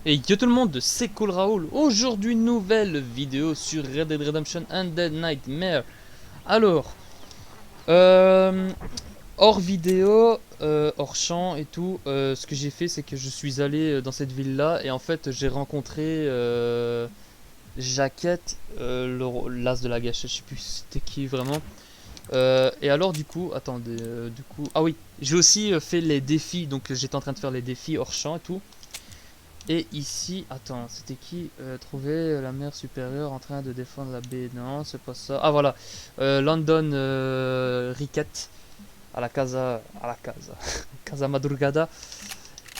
Et yo tout le monde, c'est Cool Raoul. Aujourd'hui, nouvelle vidéo sur Red Dead Redemption Undead Nightmare. Alors, euh, hors vidéo, hors champ et tout, ce que j'ai fait, c'est que je suis allé dans cette ville-là et en fait, j'ai rencontré Jaquette, l'as de la gâchette. Je sais plus c'était qui vraiment. Et alors, du coup, attendez, ah oui, j'ai aussi fait les défis. Donc, j'étais en train de faire les défis hors champ et tout. Et ici, attends, c'était qui trouver la mer supérieure en train de défendre la baie. Non, c'est pas ça. Ah voilà, London Riquette à la casa, Casa Madrugada.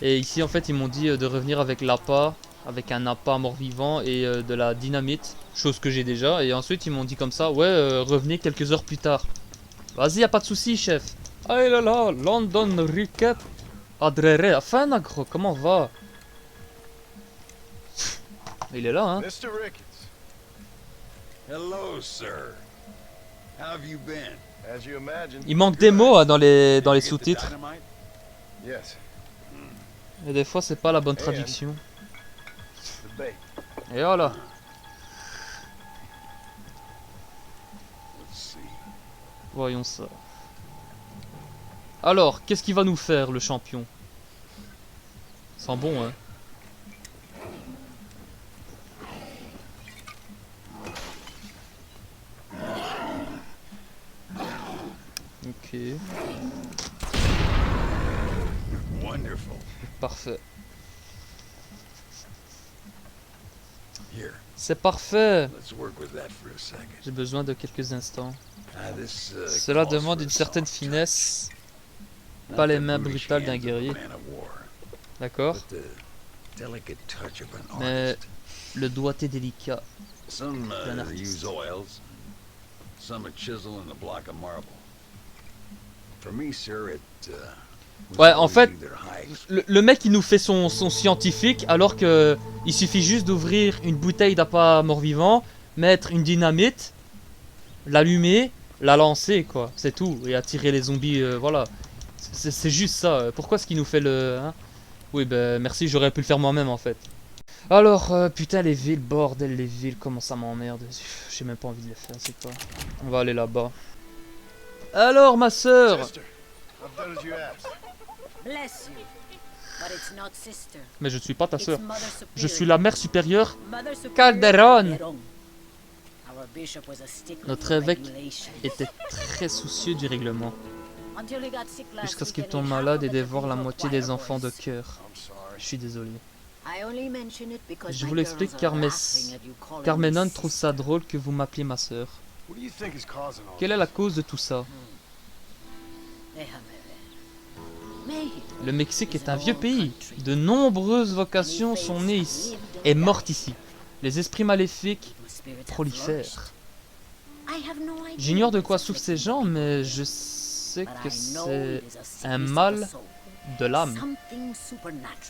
Et ici, en fait, ils m'ont dit de revenir avec l'appât, avec un appât mort-vivant et de la dynamite, chose que j'ai déjà. Et ensuite, ils m'ont dit comme ça, ouais, revenez quelques heures plus tard. Vas-y, y a pas de souci, chef. Ah là là, London Riquette, Adrere, enfin, gros, comment va? Il est là, hein. Mr. Ricketts. Hello, sir. How have you been? As you imagined. Il manque des mots hein, dans les Did you get the sous-titres. dynamite? Yes. Et des fois, c'est pas la bonne And traduction. the bait. Et voilà. Let's see. Voyons ça. Alors, qu'est-ce qu'il va nous faire, le champion? Sent bon, hein. Ok, Wonderful. parfait. Here, C'est parfait. let's work with that for a second. J'ai besoin de quelques instants. This, Cela calls demande for une a certaine soft finesse, touch. pas Not les the mains brutish brutales d'un hands of a guerrier. man of war, D'accord? but the delicate touch of an Mais artist. le doigté délicat. Some d'un artiste. use oils, some a chisel and a block of marble. For me, sir, it was Ouais, en always fait, either high le mec il nous fait son scientifique alors que il suffit juste d'ouvrir une bouteille d'appât mort-vivant, mettre une dynamite, l'allumer, la lancer quoi, c'est tout, et attirer les zombies, voilà. C'est juste ça. Pourquoi est-ce qu'il nous fait le... Hein? Oui ben merci, j'aurais pu le faire moi-même en fait. Alors, putain les villes, bordel les villes, comment ça m'emmerde. J'ai même pas envie de les faire, c'est quoi. On va aller là-bas. Alors ma soeur. Sister, I've done as you asked. Bless you. But it's not sister. Mais je suis pas ta It's soeur. Mother Je suis Superior. la mère supérieure. Mother Superior Calderon. Calderon. Our bishop was a stickler Notre for évêque regulations. était très soucieux du règlement. Until he got sick last Jusqu'à ce qu'il weekend, tombe he malade et happened to dévore la think of moitié des choir enfants de boys. cœur. I'm sorry. Je suis désolé. I only mention it because Je my vous l'explique girls car are mes... laughing at you calling Carmenon me trouve sister. ça drôle que vous m'appeliez ma soeur. What do you think is causing all Quelle est la cause de tout ça? Le Mexique est un vieux pays. De nombreuses vocations sont nées ici et mortes ici. Les esprits maléfiques prolifèrent. J'ignore de quoi souffrent ces gens, mais je sais que c'est un mal de l'âme.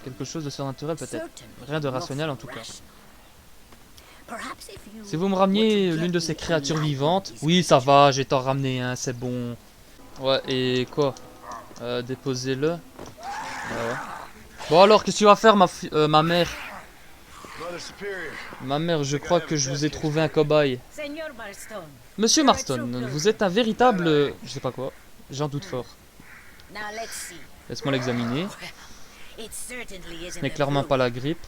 Quelque chose de surnaturel peut-être. Rien de rationnel en tout cas. Si vous me rameniez l'une de ces créatures vivantes... Oui, ça va, j'ai t'en ramené un, c'est bon. Ouais, et quoi? Déposez-le. Ouais. Bon alors, qu'est-ce que tu vas faire ma mère? Mother Superior? Ma mère, je crois que je vous ai trouvé un cobaye. Monsieur Marston, vous êtes un véritable... Je sais pas quoi. J'en doute fort. Laisse-moi l'examiner. Ce n'est clairement pas la grippe.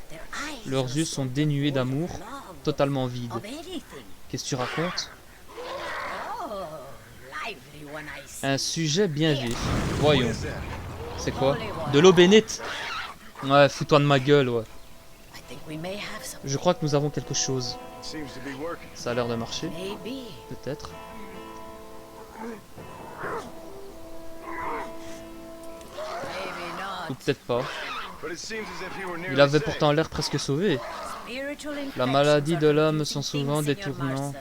Leurs yeux sont dénués d'amour, totalement vides. Qu'est-ce que tu racontes? Un sujet bien vif. Voyons. C'est quoi? De l'eau bénite? Ouais, fous-toi de ma gueule, ouais. Je crois que nous avons quelque chose. Seems to be working. Ça a l'air de marcher, peut-être. Ou peut-être pas. But it seems as if you were nearly Il avait saved. pourtant l'air presque sauvé. La maladie de l'homme sont souvent déroutantes.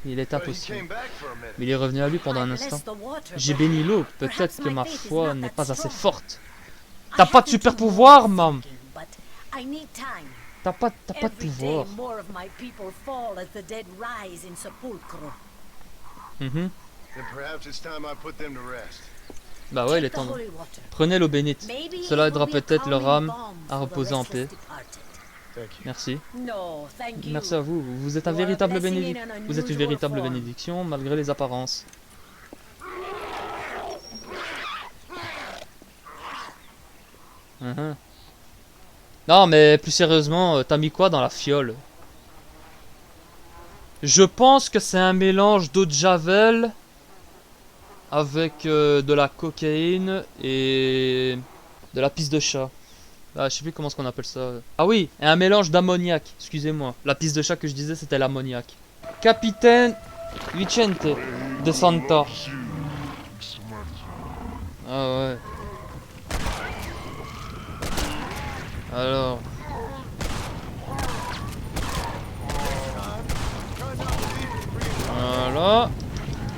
Il est But he impossible. came back for a minute. Mais il est revenu à lui pendant un instant. J'ai béni l'eau, peut-être que ma foi n'est pas assez forte. T'as pas de super pouvoir, mam. T'as pas de pouvoir. Mhm. Then perhaps it's time I put them to rest. Bah ouais, il est Take the temps. holy water. Prenez l'eau bénite. Maybe Cela it aidera will be a peut-être leur calming âme balm à for the reposer en restless paix. departed. Thank you. Merci. No, thank you. Merci à vous. Vous êtes un You are a véritable blessing in bénédiction. an Vous êtes une unusual véritable form. bénédiction malgré les apparences. Mhm. Non, mais plus sérieusement, t'as mis quoi dans la fiole? Je pense que c'est un mélange d'eau de javel avec de la cocaïne et de la pisse de chat. Ah, je sais plus comment on appelle ça. Ah oui, et un mélange d'ammoniac. Excusez-moi. La pisse de chat que je disais, c'était l'ammoniac. Capitaine Vicente de Santa. Ah ouais. Alors. Voilà.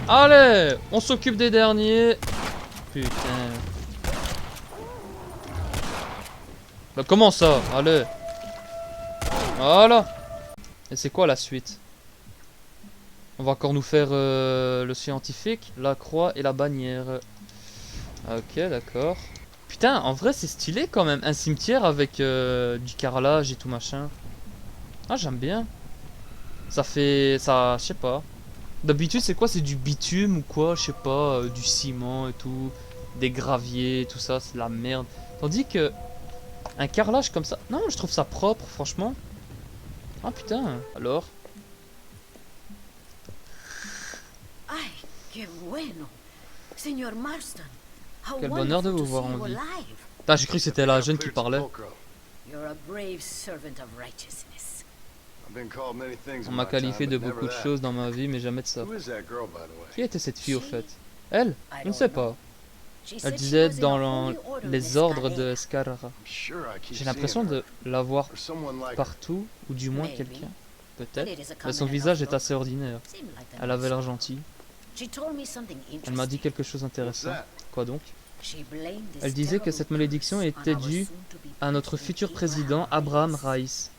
Allez, on s'occupe des derniers. Putain. Bah comment ça? Allez. Voilà. Et c'est quoi la suite? On va encore nous faire le scientifique, la croix et la bannière. Ok, d'accord. Putain, en vrai c'est stylé quand même. Un cimetière avec du carrelage et tout machin. Ah, j'aime bien. Ça fait... ça... je sais pas. D'habitude c'est quoi? C'est du bitume ou quoi? Je sais pas. Du ciment et tout. Des graviers, tout ça. C'est de la merde. Tandis que... un carrelage comme ça... non, je trouve ça propre, franchement. Ah putain. Alors? Ay, qué bueno. Señor Marston. How Quel bonheur de wonderful vous to voir see en you vie. alive. Ah, j'ai cru que c'était la jeune qui Cleared parlait. Sepulchro. You're a brave servant of righteousness. I've been called many things On in m'a my qualifié time, de but beaucoup de never that. choses dans ma vie, mais jamais de ça. Who is that girl, by the way? Qui était cette fille au fait? Elle? I Je ne don't sais know. pas. She Elle said she disait was in dans a holy order in les ordres Escalera. de Scarra. I'm sure I keep J'ai l'impression seeing her. de la voir Or someone like her. partout, ou du moins Maybe. quelqu'un. But Peut-être. it is a Mais common son enough visage est look. assez ordinaire. Seemed like a Elle avait nice l'air girl. gentille. She told me something Elle m'a dit interesting. quelque chose What's d'intéressant. that? Quoi donc? She blamed this Elle disait que terrible cette malédiction curse était on our due soon-to-be à notre president futur président Abraham Abraham Rice.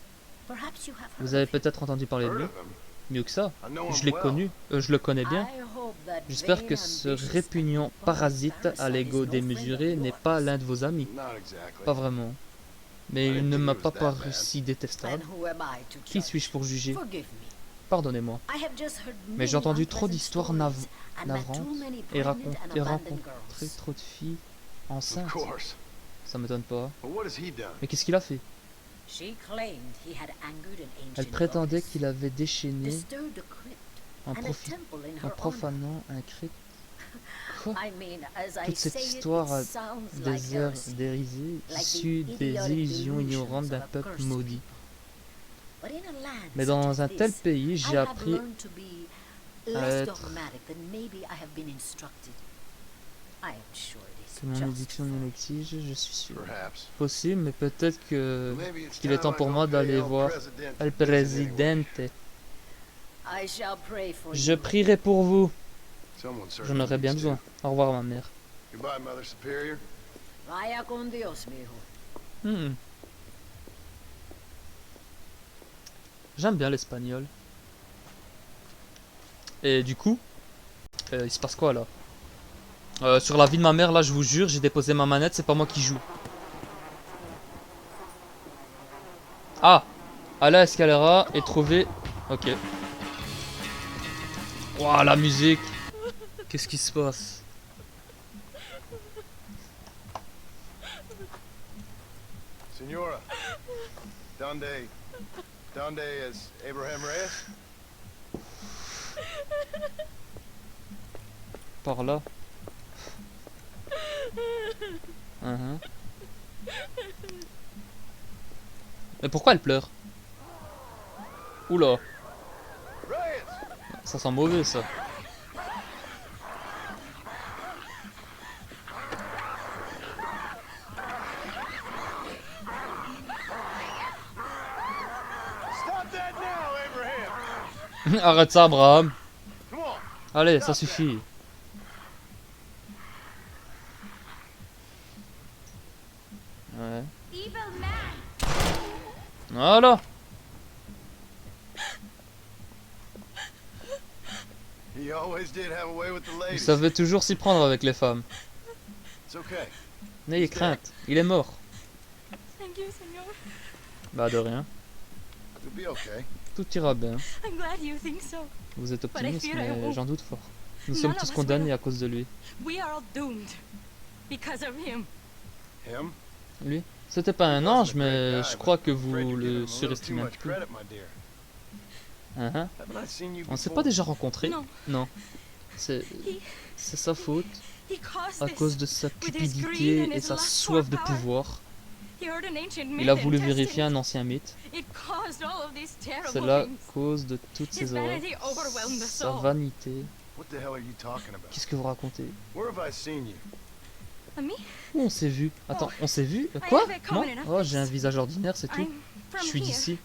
Perhaps you have Vous heard avez of him. peut-être entendu parler de Heard lui? of him? Mieux que ça. I know Je him l'ai well. connu. Je le connais bien. I hope that J'espère vain, que ce ambitious, répugnant and parasite à parasite l'ego is no démesuré friend of n'est yours. pas l'un de vos amis. Not exactly. Pas vraiment. Mais I il didn't ne think m'a it was pas that paru bad. si And détestable. who am I to Qui judge? suis-je pour juger? Forgive me. Pardonnez-moi. I have just heard Mais j'ai many entendu trop unpleasant d'histoires stories and met navrantes too many et pregnant and abandoned rencontré girls. trop de filles Of enceintes. course. Ça m'étonne pas. But what has he done? Mais qu'est-ce qu'il a fait? She claimed he had angered an ancient Elle prétendait goddess, qu'il avait déchaîné disturbed a crypt en, and a profi- temple in en her honor. profanant un crypte. Quoi? I mean, as I Toute cette say it, histoire it sounds like des airs heresy. dérisés, like the issus des idiotic illusions delusions ignorantes d'un of a peuple cursed maudit. But in a land Mais such dans as un tel this, pays, I j'ai have appris learned to be à less être- dogmatic than maybe I have been instructed. I am sure it que mon is édiction nous justified. l'exige, je suis sûr. Perhaps. Possible, mais peut-être que Maybe it's qu'il est temps time I pour go moi pay d'aller El voir Presidente El a visit anyway. Presidente. I shall pray for Je you. prierai pour vous. Someone J'en certainly aurais bien needs to. besoin. Au revoir, ma mère. Goodbye, Mother Superior. Vaya con Dios, mijo. Hmm. J'aime bien l'espagnol. Et du coup, il se passe quoi là? Sur la vie de ma mère, là, je vous jure, j'ai déposé ma manette, c'est pas moi qui joue. Ah! Aller à Escalera et trouver... Ok. Ouah, la musique! Qu'est-ce qui se passe? Senora. Donde as Abraham Reyes? Par là. Mhm. Mais pourquoi elle pleure? Oula, Reyes! ça sent mauvais ça. Stop that now, Abraham! Arrête ça, Abraham. Come on! Allez, ça suffit. Ouais. Voilà. He always did have a way with the Vous ladies. savez toujours s'y prendre avec les femmes. It's okay. N'ayez crainte, il est mort. Thank you, Senor. Bah de rien, You'll be okay. tout ira bien. I'm glad you think so. Vous êtes optimiste, fear I mais won't. j'en doute fort. Nous None sommes of tous us condamnés will. à cause de lui. We are all doomed because of him. Him? Lui? C'était pas un ange, mais je crois que vous Afraid you're giving him le a little too surestimez un much peu. credit, my dear. Hein, Haven't I seen you On s'est before? pas déjà rencontrés? No, Non. C'est he sa faute, he caused à this. cause de sa with his greed cupidité and et his sa lust soif for de power. pouvoir. He heard an ancient Il a myth voulu and tested vérifier it. un ancien mythe. It caused all of these terrible C'est la things. cause de toutes His ces horreurs. vanity overwhelmed us Sa all. vanité. What the hell are you talking about? Qu'est-ce que vous racontez? Where have I seen you? Me? Où on s'est vu? Attends, on s'est vu? I Quoi? have a Non? common enough Oh, j'ai un face. visage ordinaire, c'est tout. I'm Je from suis here. d'ici.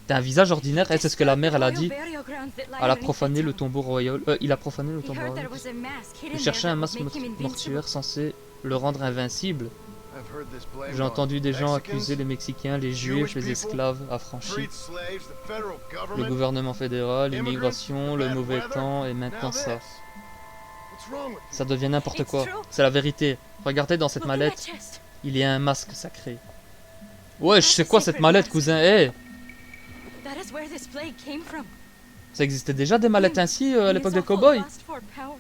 T'as un visage ordinaire? Eh, c'est ce que la mère, elle a dit. Royal burial grounds that lie Elle a underneath profané the le town. tombeau royal. Il a profané le He tombeau heard royal. there was a mask hidden Il there cherchait that un would masque make him invincible. mortuaire censé le rendre invincible. I've heard this blame J'ai entendu des gens Mexicans, accuser les Mexicains, les Juifs, les esclaves affranchis, freed slaves, the federal le government. gouvernement fédéral, immigrants, l'immigration, le bad mauvais weather, temps et Now maintenant ça. this. What's wrong with you? Ça devient n'importe It's quoi. true. C'est la vérité. Regardez dans cette Look at that mallette, chest. il y a un masque sacré. Ouais, je sais quoi cette mallette, cousin? Eh, That is where this plague came from. ça existait déjà des mallettes ainsi à In l'époque his des awful cowboys? lust for power.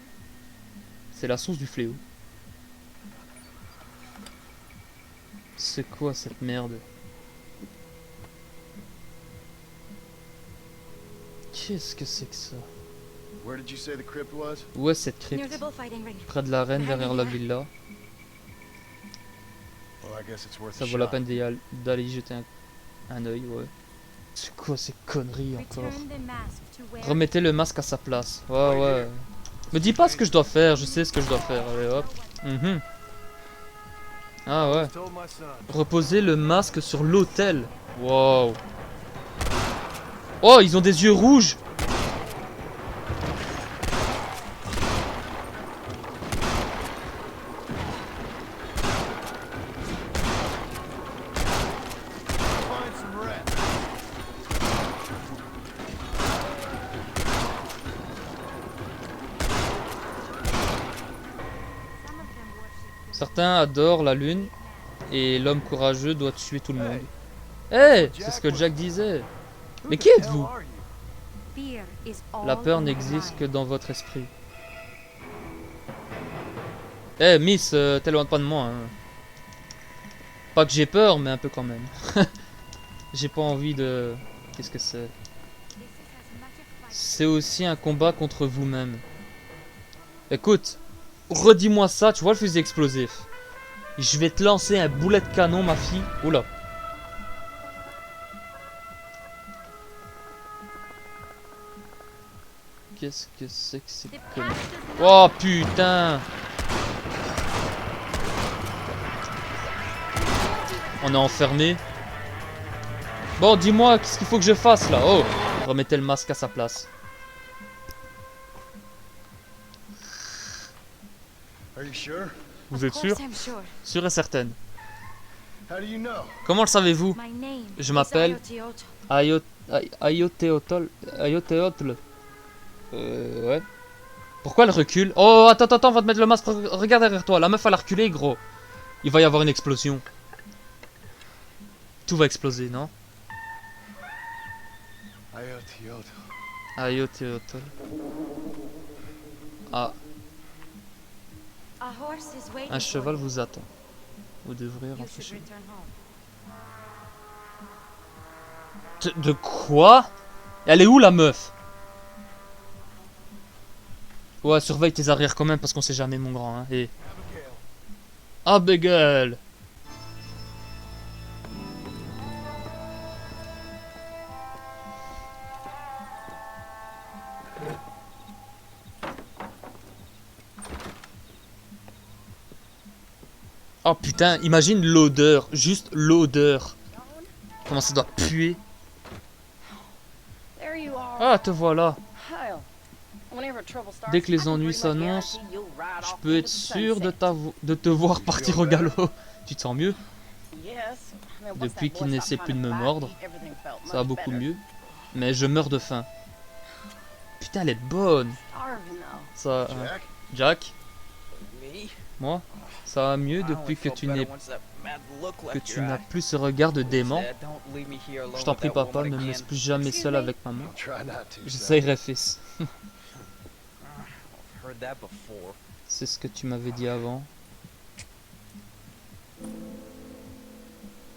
C'est la source du fléau. C'est quoi cette merde? Qu'est-ce que c'est que ça? Where did you say the crypt was? Où est cette Near the crypte? bullfighting ring. Près de l'arène, derrière la villa. Well, I guess it's worth Ça a vaut la shot. peine d'aller y jeter un œil, ouais. C'est quoi ces conneries encore? Return the mask to where Remettez le masque à sa place. Ouais, ouais. Me dis pas ce que je dois faire, je sais ce que je dois faire. Allez hop. Mhm. Ah ouais. Told my son. Reposer le masque sur l'autel. Wow. Oh, ils ont des yeux rouges. Find some rest. Certains adorent la lune et l'homme courageux doit tuer tout le monde. Eh, c'est ce que Jack disait. Who Mais the qui hell êtes-vous? are you? fear is all La peur in the n'existe mind. que dans votre esprit. Eh, Miss, t'éloigne pas de moi. Hein. Pas que j'ai peur, mais un peu quand même. J'ai pas envie de... Qu'est-ce que c'est? C'est aussi un combat contre vous-même. Écoute, redis-moi ça, tu vois le fusil explosif. Je vais te lancer un boulet de canon, ma fille. Oula. Qu'est-ce que c'est que ces The conneries? past does not Oh putain! On est enfermé. Bon, dis-moi, qu'est-ce qu'il faut que je fasse là? Oh! Remettez le masque à sa place. Are you sure? Vous êtes Of sûr? course I'm sure. Sûre et certaine. How do you know? Comment le savez-vous? My name Je is m'appelle Ayoteotl. Ayoteotl. Ayoteotl. Ouais. Pourquoi elle recule? Oh, attends, attends, on va te mettre le masque. Regarde derrière toi. La meuf, elle a reculé, gros. Il va y avoir une explosion. Tout va exploser, non? Ayoteotl. Ayoteotl. Ah, A horse is waiting un for cheval you. vous attend. Vous devrez You rentrer should chez return home. vous. De quoi? Elle est où la meuf? Ouais, surveille tes arrières quand même parce qu'on sait jamais, mon grand. Hein. Et... Abigail. Abigail! Oh putain, imagine l'odeur, juste l'odeur. Comment ça doit puer. There you are. Ah, te voilà. Hell, whenever trouble starts, Dès que les I can ennuis pretty much s'annoncent, guarantee you'll ride je off peux into être the sûr de, sunset. de te voir partir au galop. Tu te sens mieux? Yes. I mean, once Depuis that qu'il boy n'essaie stopped plus de trying me to mordre, bite me, everything felt ça va much beaucoup better. mieux. Mais je meurs de faim. Putain, elle est bonne. Starving though. Ça, Jack? Jack? Me? Moi, ça va mieux I only depuis que felt tu better n'es once that mad look que left tu your n'as eye. plus ce regard de dément. Dad, don't leave me here alone Je t'en with prie that papa, woman ne me again. laisse plus jamais seul avec maman. I'll try not to, son. J'essayerai fils. I've heard that before. C'est ce que tu m'avais dit avant.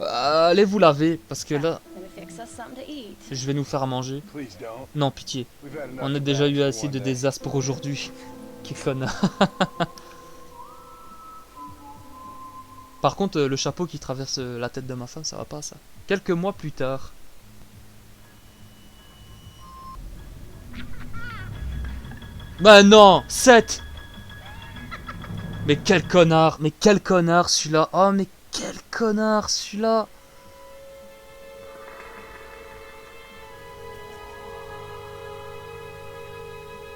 Allez vous laver, parce que là, Let me fix us something to eat. je vais nous faire à manger. Please don't. Non, pitié. We've had enough On a of déjà that eu for assez one de day. désastres pour aujourd'hui. Quel connard. Par contre, le chapeau qui traverse la tête de ma femme, ça va pas ça. Quelques mois plus tard. Bah non, 7. Mais quel connard celui-là. Oh mais quel connard celui-là.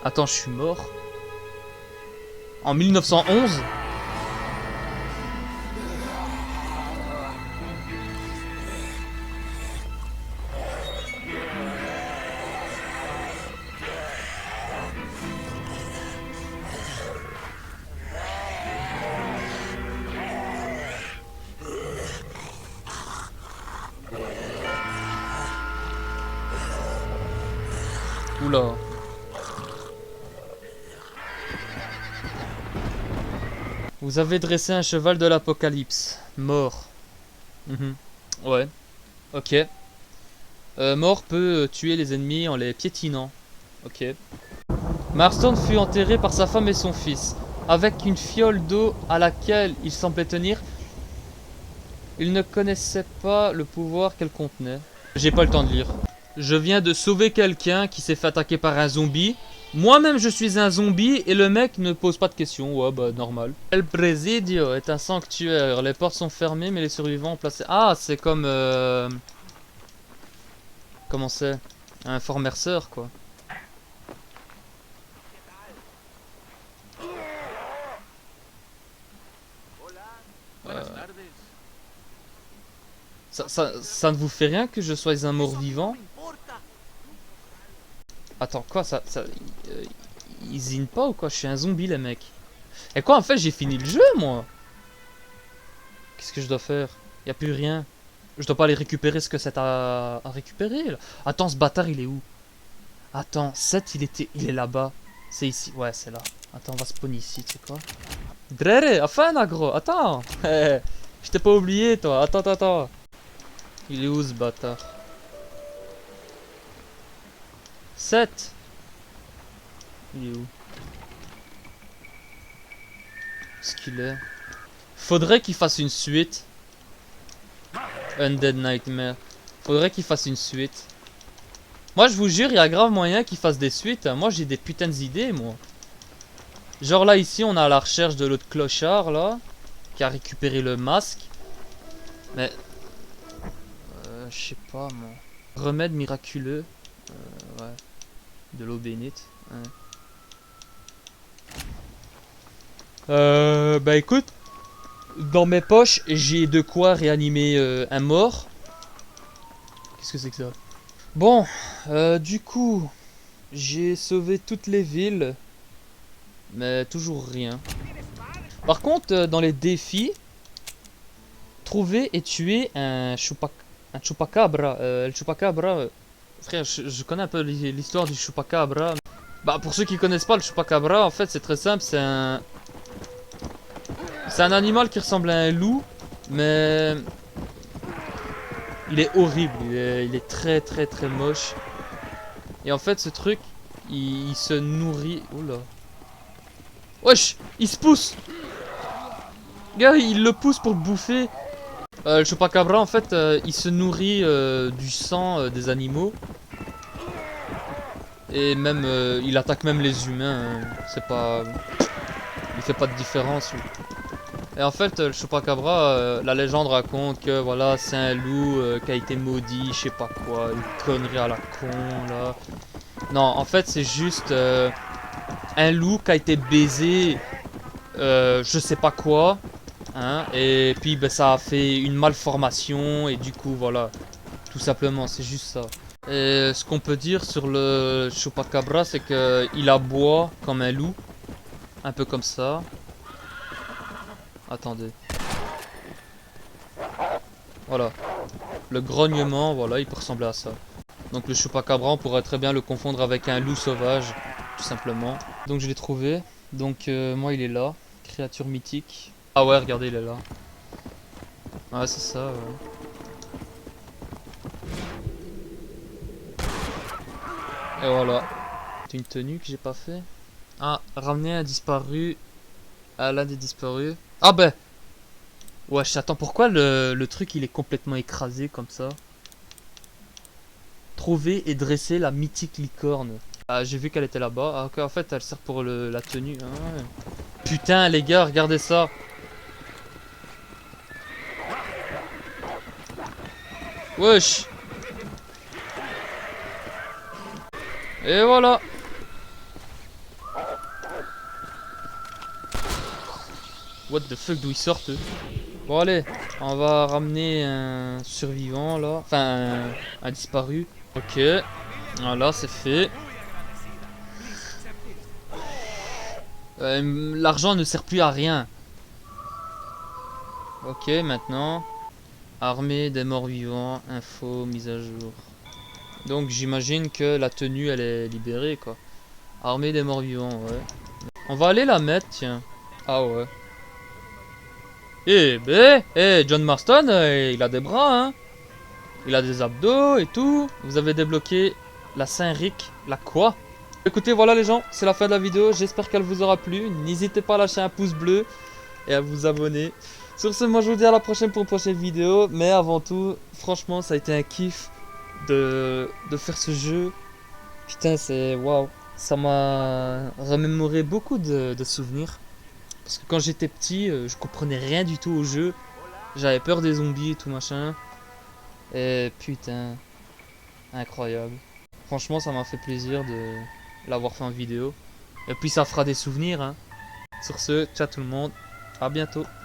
Attends, je suis mort. En 1911 ? Oula. Vous avez dressé un cheval de l'apocalypse. Mort. Mhm. Ouais. Ok. Mort peut tuer les ennemis en les piétinant. Ok. Marston fut enterré par sa femme et son fils. Avec une fiole d'eau à laquelle il semblait tenir. Il ne connaissait pas le pouvoir qu'elle contenait. J'ai pas le temps de lire. Je viens de sauver quelqu'un qui s'est fait attaquer par un zombie. Moi-même je suis un zombie et le mec ne pose pas de questions. Ouais bah normal. El Presidio est un sanctuaire. Les portes sont fermées mais les survivants ont placé... Ah c'est comme... Comment c'est? Un Fort Mercer quoi. Ça ne vous fait rien que je sois un mort-vivant? Attends, quoi, ils zinent pas ou quoi? Je suis un zombie, les mecs. Et quoi, en fait, j'ai fini le jeu, moi? Qu'est-ce que je dois faire? Y a plus rien. Je dois pas aller récupérer ce que c'est à récupérer, là. Attends, ce bâtard, il est où? Attends, 7, il est là-bas. C'est ici. Ouais, c'est là. Attends, on va spawn ici, tu sais quoi? Drere, enfin, agro, attends. Je t'ai pas oublié, toi. Attends. Il est où, ce bâtard? 7. Il est où? Est-ce qu'il est? Faudrait qu'il fasse une suite. Undead Nightmare. Faudrait qu'il fasse une suite. Moi je vous jure, il y a grave moyen qu'il fasse des suites. Moi j'ai des putains d'idées moi. Genre là ici on a la recherche de l'autre clochard là. Qui a récupéré le masque. Mais... je sais pas moi. Remède miraculeux. Ouais. De l'eau bénite. Ouais. Bah écoute. Dans mes poches j'ai de quoi réanimer un mort. Qu'est-ce que c'est que ça? Bon, du coup, j'ai sauvé toutes les villes, mais toujours rien. Par contre, dans les défis, trouver et tuer un chupacabra. Le chupacabra, frère, je connais un peu l'histoire du chupacabra. Bah, pour ceux qui connaissent pas le chupacabra, en fait, c'est très simple, c'est un animal qui ressemble à un loup, mais... il est horrible, il est très moche. Et en fait ce truc, il se nourrit... Oula. Wesh, il se pousse. Gars, il le pousse pour le bouffer. Le chupacabra en fait, il se nourrit du sang des animaux. Et même, il attaque même les humains. Hein. C'est pas... il fait pas de différence lui. Et en fait, le chupacabra, la légende raconte que voilà, c'est un loup qui a été maudit, je sais pas quoi, une connerie à la con là. Non, en fait, c'est juste un loup qui a été baisé, je sais pas quoi, hein, et puis ben, ça a fait une malformation, et du coup, voilà, tout simplement, c'est juste ça. Et ce qu'on peut dire sur le chupacabra, c'est qu'il aboie comme un loup, un peu comme ça. Attendez. Voilà. Le grognement, voilà, il peut ressembler à ça. Donc le chupacabra, on pourrait très bien le confondre avec un loup sauvage, tout simplement. Donc je l'ai trouvé. Donc moi il est là. Créature mythique. Ah ouais, regardez, il est là. Ouais, c'est ça, ouais. Et voilà. C'est une tenue que j'ai pas fait. Ah, ramener un disparu à l'un des disparus. Ah ben wesh, attends, pourquoi le truc il est complètement écrasé comme ça? Trouver et dresser la mythique licorne. Ah, j'ai vu qu'elle était là-bas. Ah, ok, en fait, elle sert pour la tenue. Ah, ouais. Putain, les gars, regardez ça. Wesh. Et voilà. What the fuck, d'où ils sortent eux? Bon allez, on va ramener un survivant là. Enfin, un disparu. Ok. Voilà, c'est fait. L'argent ne sert plus à rien. Ok, maintenant. Armée des morts vivants. Info, mise à jour. Donc j'imagine que la tenue elle est libérée quoi. Armée des morts vivants, ouais. On va aller la mettre, tiens. Ah ouais. Eh ben, John Marston, il a des bras, hein. Il a des abdos et tout. Vous avez débloqué la Saint-Ric. La quoi? Écoutez, voilà les gens, c'est la fin de la vidéo. J'espère qu'elle vous aura plu. N'hésitez pas à lâcher un pouce bleu et à vous abonner. Sur ce, moi je vous dis à la prochaine pour une prochaine vidéo. Mais avant tout, franchement, ça a été un kiff de faire ce jeu. Putain, c'est waouh. Ça m'a remémoré beaucoup de souvenirs. Parce que quand j'étais petit, je comprenais rien du tout au jeu. J'avais peur des zombies et tout machin. Et putain, incroyable. Franchement, ça m'a fait plaisir de l'avoir fait en vidéo. Et puis ça fera des souvenirs, hein. Sur ce, ciao tout le monde, à bientôt.